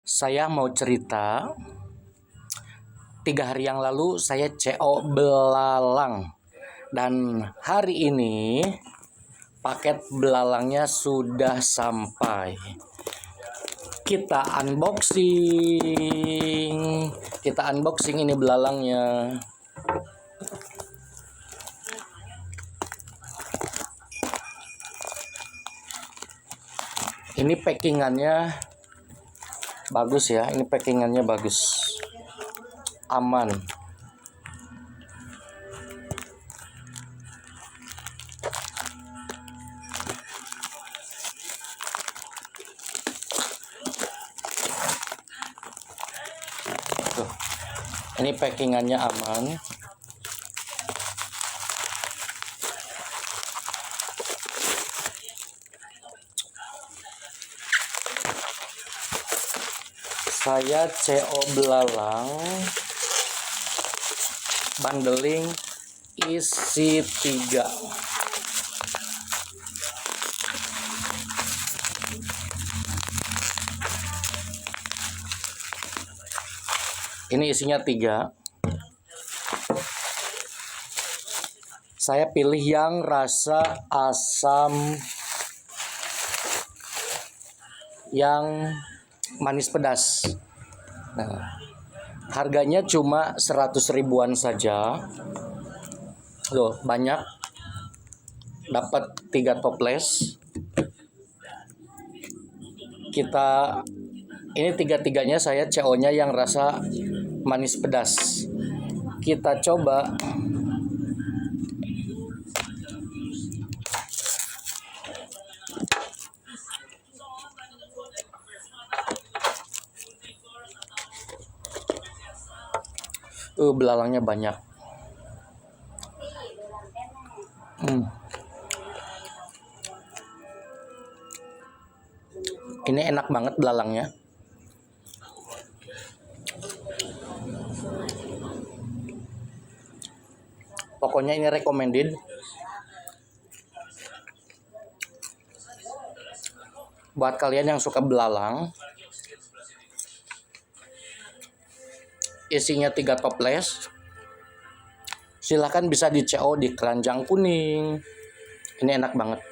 Saya mau cerita, 3 hari yang lalu saya CO belalang. Dan hari ini paket belalangnya sudah sampai. Kita unboxing ini belalangnya. Ini packingannya bagus ya, ini packingannya bagus, aman. Tuh, ini packingannya aman. Saya CO belalang bundling isi 3. Ini isinya 3. Saya pilih yang rasa asam, yang manis pedas. Nah, harganya cuma 100 ribuan saja. Loh, banyak. Dapat 3 toples. Ini 3-tiganya saya CO-nya yang rasa manis pedas. Kita coba. Belalangnya banyak. Ini enak banget belalangnya. Pokoknya ini recommended. Buat kalian yang suka belalang. Isinya 3 toples. Silahkan bisa di CO di keranjang kuning. Ini enak banget.